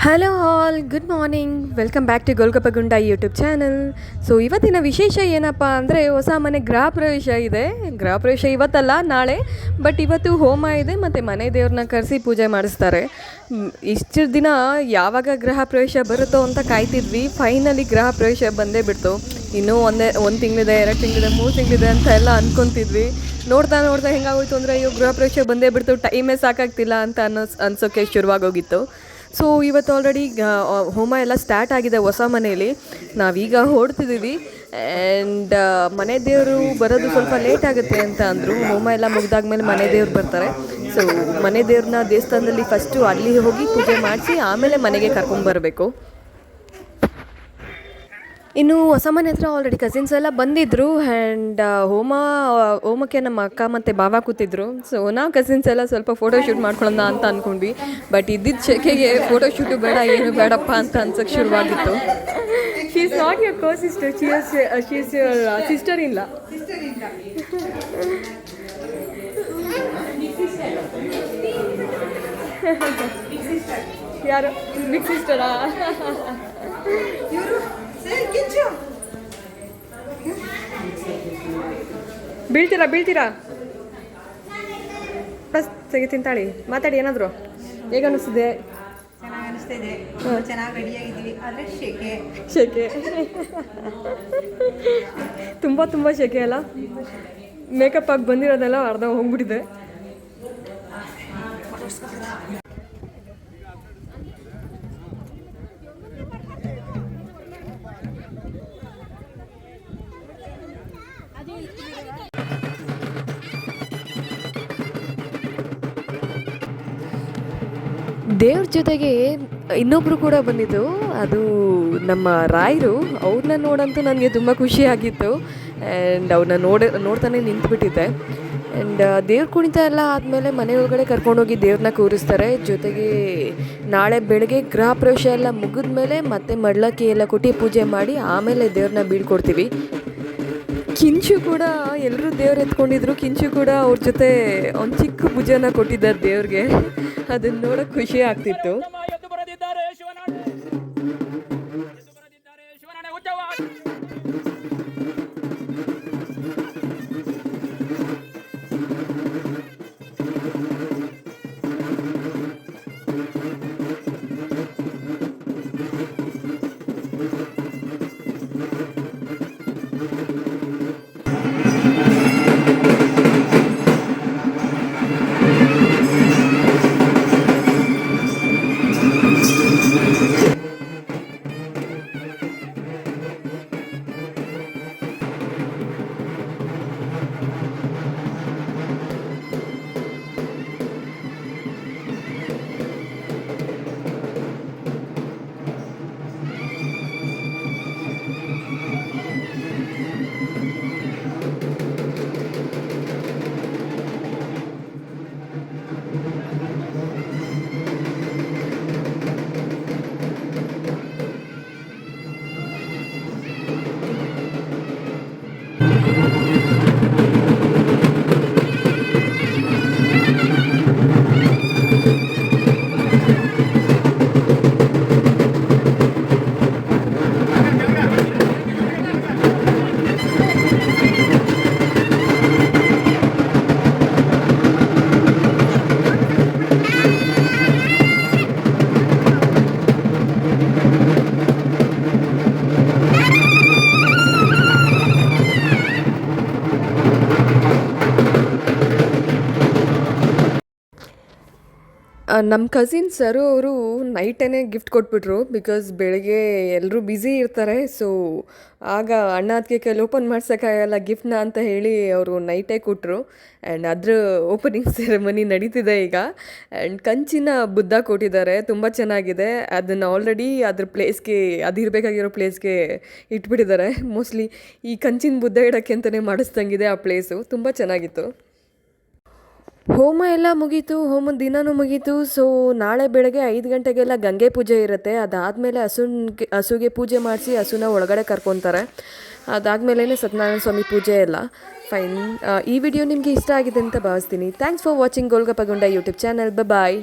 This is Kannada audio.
Hello all, good morning. Welcome back to Golgappagunda YouTube channel. So ಇವತ್ತಿನ ವಿಶೇಷ ಏನಪ್ಪ ಅಂದರೆ, ಹೊಸ ಮನೆ ಗೃಹ ಪ್ರವೇಶ ಇದೆ. ಗೃಹ ಪ್ರವೇಶ ಇವತ್ತಲ್ಲ, ನಾಳೆ. ಬಟ್ ಇವತ್ತು ಹೋಮ ಇದೆ ಮತ್ತು ಮನೆ ದೇವ್ರನ್ನ ಕರೆಸಿ ಪೂಜೆ ಮಾಡಿಸ್ತಾರೆ. ಇಷ್ಟು ದಿನ ಯಾವಾಗ ಗೃಹ ಪ್ರವೇಶ ಬರುತ್ತೋ ಅಂತ ಕಾಯ್ತಿದ್ವಿ. ಫೈನಲಿ ಗೃಹ ಪ್ರವೇಶ ಬಂದೇ ಬಿಡ್ತು. ಇನ್ನೂ ಒಂದು ತಿಂಗಳಿದೆ, 2 ತಿಂಗಳಿದೆ, 3 ತಿಂಗಳಿದೆ ಅಂತ ಎಲ್ಲ ಅಂದ್ಕೊತಿದ್ವಿ. ನೋಡ್ತಾ ನೋಡ್ತಾ ಹೆಂಗಾಗೋಯ್ತು ಅಂದರೆ, ಅಯ್ಯೋ ಗೃಹ ಪ್ರವೇಶ ಬಂದೇ ಬಿಡ್ತು, ಟೈಮೇ ಸಾಕಾಗ್ತಿಲ್ಲ ಅಂತ ಅನ್ಸೋಕ್ಕೆ ಶುರುವಾಗೋಗಿತ್ತು. ಸೊ ಇವತ್ತು ಆಲ್ರೆಡಿ ಹೋಮ ಎಲ್ಲ ಸ್ಟಾರ್ಟ್ ಆಗಿದೆ ಹೊಸ ಮನೆಯಲ್ಲಿ. ನಾವೀಗ ಹೊರಡ್ತಿದ್ದೀವಿ. ಆ್ಯಂಡ್ ಮನೆ ದೇವರು ಬರೋದು ಸ್ವಲ್ಪ ಲೇಟ್ ಆಗುತ್ತೆ ಅಂತ ಅಂದರು. ಹೋಮ ಎಲ್ಲ ಮುಗ್ದಾದ್ಮೇಲೆ ಮನೆ ದೇವ್ರು ಬರ್ತಾರೆ. ಸೊ ಮನೆ ದೇವ್ರನ್ನ ದೇವಸ್ಥಾನದಲ್ಲಿ ಫಸ್ಟು ಅಲ್ಲಿ ಹೋಗಿ ಪೂಜೆ ಮಾಡಿಸಿ ಆಮೇಲೆ ಮನೆಗೆ ಕರ್ಕೊಂಬರಬೇಕು. ಇನ್ನು ಹೊಸ ಮನೆ ಹತ್ರ ಆಲ್ರೆಡಿ ಕಸಿನ್ಸ್ ಎಲ್ಲ ಬಂದಿದ್ದರು. ಆ್ಯಂಡ್ ಹೋಮಕ್ಕೆ ನಮ್ಮ ಅಕ್ಕ ಮತ್ತು ಭಾವ ಕೂತಿದ್ರು. ಸೊ ನಾವು ಕಸಿನ್ಸ್ ಎಲ್ಲ ಸ್ವಲ್ಪ ಫೋಟೋ ಶೂಟ್ ಮಾಡ್ಕೊಳ್ಳೋಣ ಅಂತ ಅಂದ್ಕೊಂಡ್ವಿ. ಬಟ್ ಇದ್ದಿದ್ದ ಶೆಕೆಗೆ ಫೋಟೋ ಶೂಟು ಬೇಡ, ಏನು ಬೇಡಪ್ಪ ಅಂತ ಅನ್ಸೋಕ್ಕೆ ಶುರುವಾಗಿತ್ತು. She is not your co sister, she is your sister ಇಲ್ಲ. ಯಾರು ಬಿಗ್ ಸಿಸ್ಟರಾ? ಬೀಳ್ತೀರಾ ಬಸ್ ತೆಗಿ ತಿಂತಾಳಿ. ಮಾತಾಡಿ, ಏನಾದರೂ ಹೇಗೆ ಅನ್ನಿಸ್ತಿದೆ? ಚೆನ್ನಾಗಿ ಅನಿಸ್ತಿದೆ. ಚೆನ್ನಾಗಿ ರೆಡಿಯಾಗಿದ್ದೀವಿ, ಆದರೆ ಶೆಕೆ ತುಂಬ ಶೆಕೆ ಅಲ್ಲ. ಮೇಕಪ್ ಆಗಿ ಬಂದಿರೋದೆಲ್ಲ ಅರ್ಧ ಹೋಗ್ಬಿಟ್ಟಿದೆ. ದೇವ್ರ ಜೊತೆಗೆ ಇನ್ನೊಬ್ಬರು ಕೂಡ ಬಂದಿದ್ದು, ಅದು ನಮ್ಮ ರಾಯರು. ಅವ್ರನ್ನ ನೋಡಂತೂ ನನಗೆ ತುಂಬ ಖುಷಿಯಾಗಿತ್ತು. ಆ್ಯಂಡ್ ಅವ್ರನ್ನ ನೋಡ್ತಾನೆ ನಿಂತುಬಿಟ್ಟಿದ್ದೆ. ಆ್ಯಂಡ್ ದೇವ್ರ ಕುಣಿತ ಎಲ್ಲ ಆದಮೇಲೆ ಮನೆ ಒಳಗಡೆ ಕರ್ಕೊಂಡೋಗಿ ದೇವ್ರನ್ನ ಕೂರಿಸ್ತಾರೆ. ಜೊತೆಗೆ ನಾಳೆ ಬೆಳಗ್ಗೆ ಗೃಹ ಪ್ರವೇಶ ಎಲ್ಲ ಮುಗಿದ ಮೇಲೆ ಮತ್ತೆ ಮಡ್ಲಕ್ಕಿ ಎಲ್ಲ ಕೊಟ್ಟು ಪೂಜೆ ಮಾಡಿ ಆಮೇಲೆ ದೇವ್ರನ್ನ ಬೀಳ್ಕೊಡ್ತೀವಿ. ಕಿಂಚು ಕೂಡ ಎಲ್ಲರೂ ದೇವ್ರು ಎತ್ಕೊಂಡಿದ್ರು. ಕಿಂಚು ಕೂಡ ಅವ್ರ ಜೊತೆ ಒಂದು ಚಿಕ್ಕ ಭುಜನ ಕೊಟ್ಟಿದ್ದಾರೆ ದೇವ್ರಿಗೆ. ಅದನ್ನ ನೋಡೋಕೆ ಖುಷಿ ಆಗ್ತಿತ್ತು. ನಮ್ಮ ಕಸಿನ್ ಸರು ಅವರು ನೈಟೇ ಗಿಫ್ಟ್ ಕೊಟ್ಬಿಟ್ರು. ಬಿಕಾಸ್ ಬೆಳಗ್ಗೆ ಎಲ್ಲರೂ ಬ್ಯುಸಿ ಇರ್ತಾರೆ. ಸೊ ಆಗ ಅಣ್ಣ ಅದಕ್ಕೆ ಕೈಲಿ ಓಪನ್ ಮಾಡ್ಸೋಕ್ಕಾಗಲ್ಲ ಗಿಫ್ಟ್ನ ಅಂತ ಹೇಳಿ ಅವರು ನೈಟೇ ಕೊಟ್ಟರು. ಆ್ಯಂಡ್ ಅದ್ರ ಓಪನಿಂಗ್ ಸೆರೆಮನಿ ನಡೀತಿದೆ ಈಗ. ಆ್ಯಂಡ್ ಕಂಚಿನ ಬುದ್ಧ ಕೊಟ್ಟಿದ್ದಾರೆ, ತುಂಬ ಚೆನ್ನಾಗಿದೆ. ಅದನ್ನು ಆಲ್ರೆಡಿ ಅದ್ರ ಪ್ಲೇಸ್ಗೆ, ಅದಿರಬೇಕಾಗಿರೋ ಪ್ಲೇಸ್ಗೆ ಇಟ್ಬಿಟ್ಟಿದ್ದಾರೆ. ಮೋಸ್ಟ್ಲಿ ಈ ಕಂಚಿನ ಬುದ್ಧ ಇಡೋಕ್ಕೆ ಅಂತಲೇ ಮಾಡಿಸ್ದಂಗಿದೆ ಆ ಪ್ಲೇಸು. ತುಂಬ ಚೆನ್ನಾಗಿತ್ತು. ಹೋಮ ಎಲ್ಲ ಮುಗೀತು, ಹೋಮದ ದಿನವೂ ಮುಗೀತು. ಸೊ ನಾಳೆ ಬೆಳಗ್ಗೆ 5 ಗಂಟೆಗೆಲ್ಲ ಗಂಗೆ ಪೂಜೆ ಇರುತ್ತೆ. ಅದಾದಮೇಲೆ ಹಸುಗೆ ಪೂಜೆ ಮಾಡಿಸಿ ಹಸುನ ಒಳಗಡೆ ಕರ್ಕೊತಾರೆ. ಅದಾದಮೇಲೆ ಸತ್ಯನಾರಾಯಣ ಸ್ವಾಮಿ ಪೂಜೆ ಎಲ್ಲ ಫೈನ್. ಈ ವಿಡಿಯೋ ನಿಮಗೆ ಇಷ್ಟ ಆಗಿದೆ ಅಂತ ಭಾವಿಸ್ತೀನಿ. Thanks for watching Golgappagunda YouTube channel. Bye.